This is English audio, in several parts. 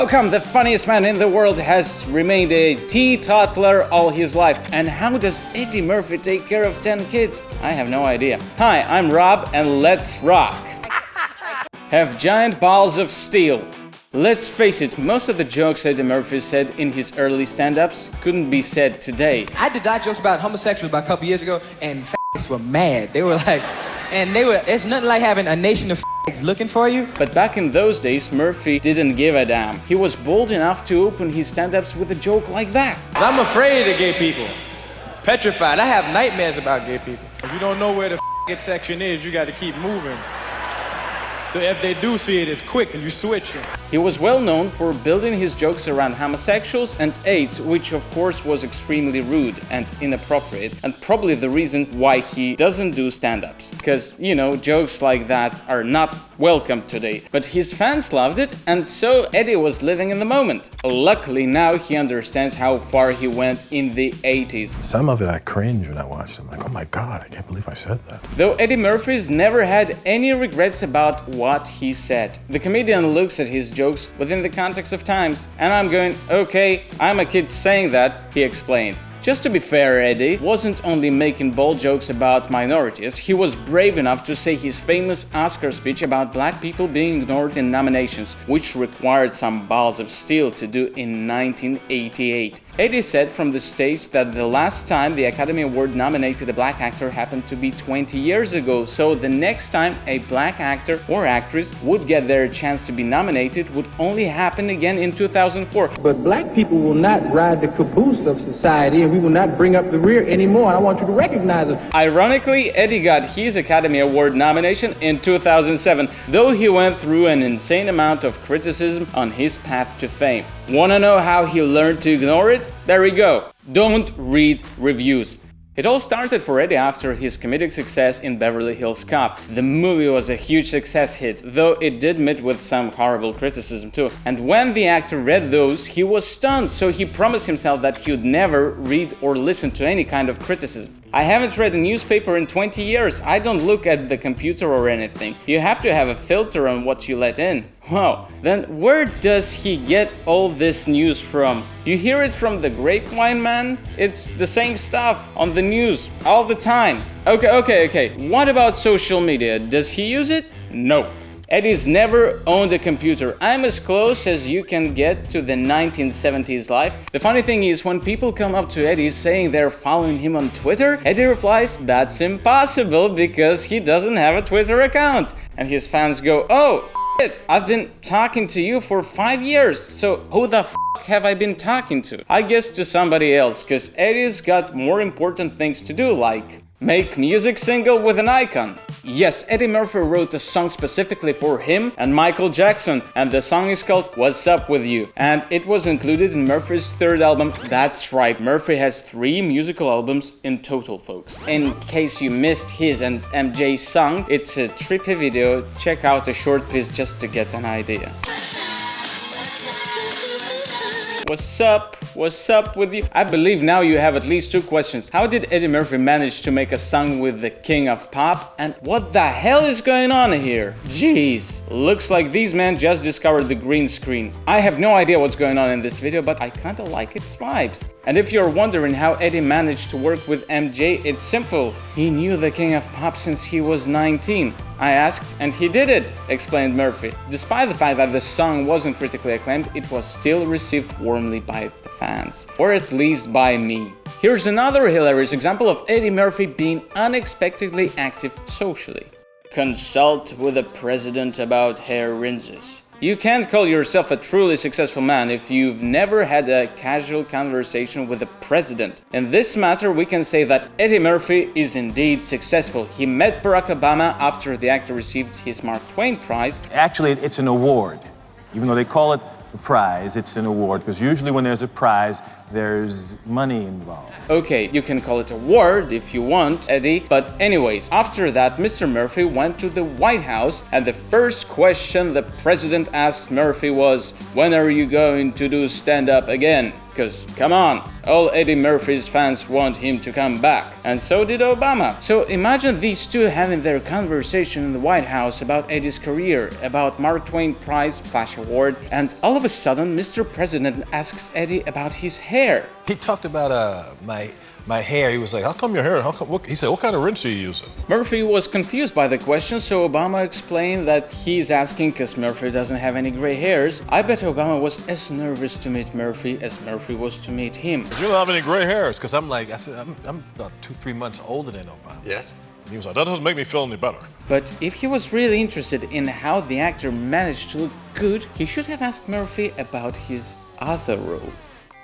Welcome! The funniest man in the world has remained a teetotaler all his life. And how does Eddy Murphy take care of 10 kids? I have no idea. Hi, I'm Rob and let's rock! Have giant balls of steel. Let's face it, most of the jokes Eddy Murphy said in his early stand-ups couldn't be said today. I did that jokes about homosexuals about a couple years ago, and f***ers were mad. They were like, it's nothing like having a nation of f***ers looking for you. But back in those days, Murphy didn't give a damn. He was bold enough to open his stand-ups with a joke like that. I'm afraid of gay people. Petrified. I have nightmares about gay people. If you don't know where the f***ing section is, you got to keep moving. So if they do see it, it's quick and you switch it. He was well known for building his jokes around homosexuals and AIDS, which of course was extremely rude and inappropriate, and probably the reason why he doesn't do stand-ups. Because, you know, jokes like that are not welcome today. But his fans loved it, and so Eddy was living in the moment. Luckily now he understands how far he went in the 80s. Some of it I cringe when I watch it. I'm like, oh my God, I can't believe I said that. Though Eddy Murphy's never had any regrets about what he said. The comedian looks at his jokes within the context of times, and I'm going, okay, I'm a kid saying that, he explained. Just to be fair, Eddy wasn't only making bold jokes about minorities, he was brave enough to say his famous Oscar speech about black people being ignored in nominations, which required some balls of steel to do in 1988. Eddy said from the stage that the last time the Academy Award nominated a black actor happened to be 20 years ago, so the next time a black actor or actress would get their chance to be nominated would only happen again in 2004. But black people will not ride the caboose of society, and we will not bring up the rear anymore. I want you to recognize it. Ironically, Eddy got his Academy Award nomination in 2007, though he went through an insane amount of criticism on his path to fame. Wanna know how he learned to ignore it? There we go. Don't read reviews. It all started for Eddy after his comedic success in Beverly Hills Cop. The movie was a huge success hit, though it did meet with some horrible criticism too. And when the actor read those, he was stunned, so he promised himself that he would never read or listen to any kind of criticism. I haven't read a newspaper in 20 years. I don't look at the computer or anything. You have to have a filter on what you let in. Wow, then where does he get all this news from? You hear it from the grapevine, man? It's the same stuff on the news all the time. Okay. What about social media? Does he use it? No. Eddy's never owned a computer. I'm as close as you can get to the 1970s life. The funny thing is, when people come up to Eddy saying they're following him on Twitter, Eddy replies, that's impossible because he doesn't have a Twitter account. And his fans go, oh, shit, I've been talking to you for 5 years, so who the f have I been talking to? I guess to somebody else, cause Eddy's got more important things to do, like make music single with an icon. Yes, Eddy Murphy wrote a song specifically for him and Michael Jackson, and the song is called What's Up With You, and it was included in Murphy's third album. That's right, Murphy has 3 musical albums in total, folks. In case you missed his and MJ's song, it's a trippy video. Check out a short piece just to get an idea. What's up with you? I believe now you have at least 2 questions. How did Eddy Murphy manage to make a song with the king of pop? And what the hell is going on here? Jeez, looks like these men just discovered the green screen. I have no idea what's going on in this video, but I kinda like its vibes. And if you're wondering how Eddy managed to work with MJ, it's simple. He knew the king of pop since he was 19. I asked, and he did it, explained Murphy. Despite the fact that the song wasn't critically acclaimed, it was still received warmly by the fans. Or at least by me. Here's another hilarious example of Eddy Murphy being unexpectedly active socially. Consult with the president about hair rinses. You can't call yourself a truly successful man if you've never had a casual conversation with the president. In this matter, we can say that Eddy Murphy is indeed successful. He met Barack Obama after the actor received his Mark Twain Prize. Actually, it's an award. Even though they call it a prize, it's an award, because usually when there's a prize, there's money involved. Okay, you can call it a award if you want, Eddy, but anyways, after that, Mr. Murphy went to the White House, and the first question the president asked Murphy was, when are you going to do stand-up again? Because, come on, all Eddie Murphy's fans want him to come back. And so did Obama. So imagine these two having their conversation in the White House about Eddie's career, about Mark Twain Prize/award, and all of a sudden Mr. President asks Eddie about his hair. He talked about my hair. He was like, "How come your hair? He said, "What kind of rinse are you using?" Murphy was confused by the question, so Obama explained that he's asking because Murphy doesn't have any gray hairs. I bet Obama was as nervous to meet Murphy as Murphy was to meet him. You don't have any gray hairs, because I'm about 2-3 months older than Obama. Yes. And he was like, "That doesn't make me feel any better." But if he was really interested in how the actor managed to look good, he should have asked Murphy about his other rule.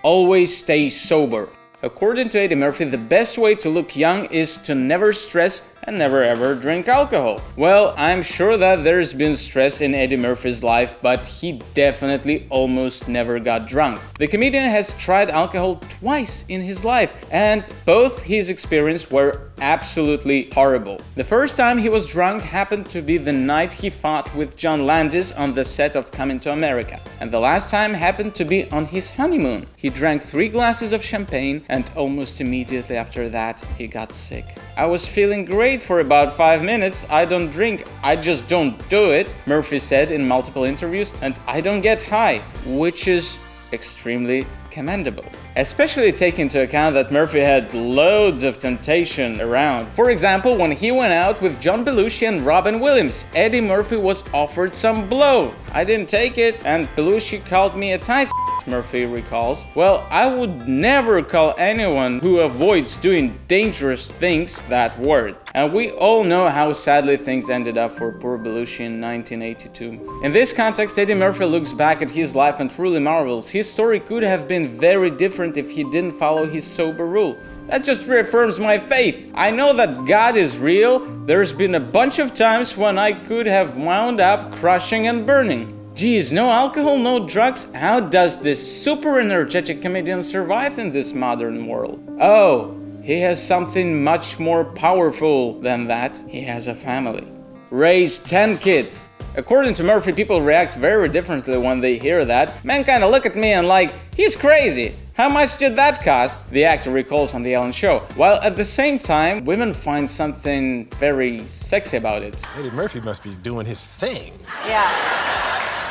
Always stay sober. According to Eddy Murphy, the best way to look young is to never stress and never ever drink alcohol. Well, I'm sure that there's been stress in Eddy Murphy's life, but he definitely almost never got drunk. The comedian has tried alcohol twice in his life, and both his experiences were absolutely horrible. The first time he was drunk happened to be the night he fought with John Landis on the set of Coming to America. And the last time happened to be on his honeymoon. He drank 3 glasses of champagne, and almost immediately after that, he got sick. I was feeling great for about 5 minutes. I don't drink, I just don't do it, Murphy said in multiple interviews, and I don't get high, which is extremely commendable. Especially taking into account that Murphy had loads of temptation around. For example, when he went out with John Belushi and Robin Williams, Eddy Murphy was offered some blow. I didn't take it, and Belushi called me a tight Murphy recalls. Well, I would never call anyone who avoids doing dangerous things that word. And we all know how sadly things ended up for poor Belushi in 1982. In this context, Eddy Murphy looks back at his life and truly marvels. His story could have been very different if he didn't follow his sober rule. That just reaffirms my faith. I know that God is real. There's been a bunch of times when I could have wound up crushing and burning. Geez, no alcohol, no drugs? How does this super energetic comedian survive in this modern world? Oh, he has something much more powerful than that. He has a family. Raised 10 kids. According to Murphy, people react very differently when they hear that. Men kinda look at me and like, he's crazy. How much did that cost? The actor recalls on The Ellen Show. While at the same time, women find something very sexy about it. Eddy Murphy must be doing his thing. Yeah.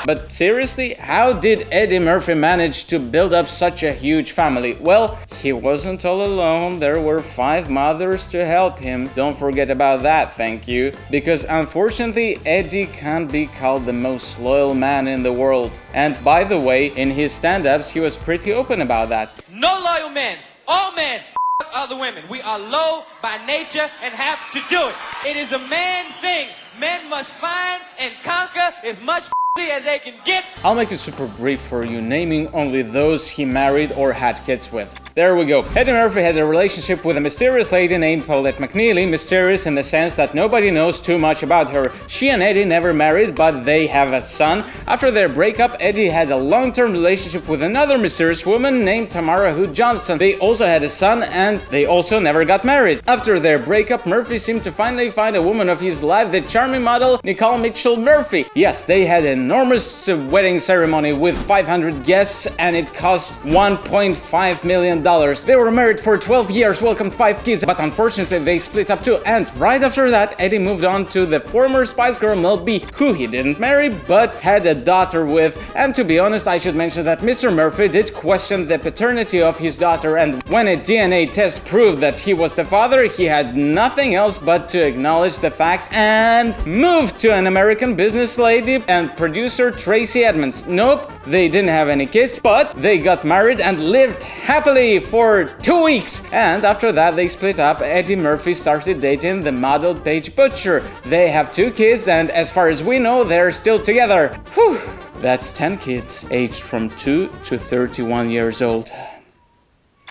But seriously, how did Eddy Murphy manage to build up such a huge family? Well, he wasn't all alone. There were 5 mothers to help him. Don't forget about that, thank you. Because unfortunately, Eddy can't be called the most loyal man in the world. And by the way, in his stand-ups, he was pretty open about that. No loyal men. All men other women. We are low by nature and have to do it. It is a man thing. Men must find and conquer as much as they can get. I'll make it super brief for you, naming only those he married or had kids with. There we go. Eddy Murphy had a relationship with a mysterious lady named Paulette McNeely. Mysterious in the sense that nobody knows too much about her. She and Eddy never married, but they have a son. After their breakup, Eddy had a long-term relationship with another mysterious woman named Tamara Hood Johnson. They also had a son, and they also never got married. After their breakup, Murphy seemed to finally find a woman of his life, the charming model Nicole Mitchell Murphy. Yes, they had an enormous wedding ceremony with 500 guests, and it cost $1.5 million. They were married for 12 years, welcomed 5 kids, but unfortunately they split up too. And right after that, Eddy moved on to the former Spice Girl Mel B, who he didn't marry but had a daughter with. And to be honest, I should mention that Mr. Murphy did question the paternity of his daughter, and when a DNA test proved that he was the father, he had nothing else but to acknowledge the fact and move to an American business lady and producer Tracy Edmonds. Nope, they didn't have any kids, but they got married and lived happily for 2 weeks. And after that they split up. Eddy Murphy started dating the model Paige Butcher. They have 2 kids, and as far as we know, they're still together. Whew. That's 10 kids, aged from 2 to 31 years old.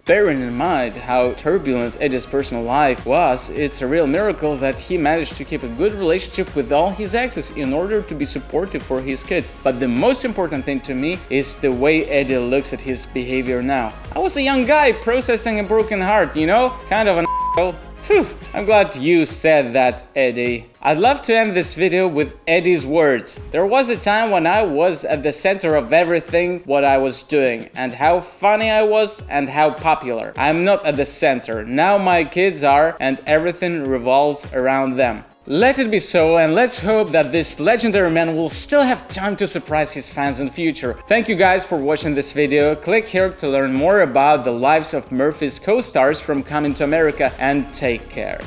Bearing in mind how turbulent Eddy's personal life was, it's a real miracle that he managed to keep a good relationship with all his exes in order to be supportive for his kids. But the most important thing to me is the way Eddy looks at his behavior now. I was a young guy processing a broken heart, you know? Kind of an asshole. Phew, I'm glad you said that, Eddy. I'd love to end this video with Eddy's words. There was a time when I was at the center of everything what I was doing, and how funny I was and how popular. I'm not at the center. Now my kids are, and everything revolves around them. Let it be so, and let's hope that this legendary man will still have time to surprise his fans in the future. Thank you guys for watching this video. Click here to learn more about the lives of Murphy's co-stars from Coming to America, and take care.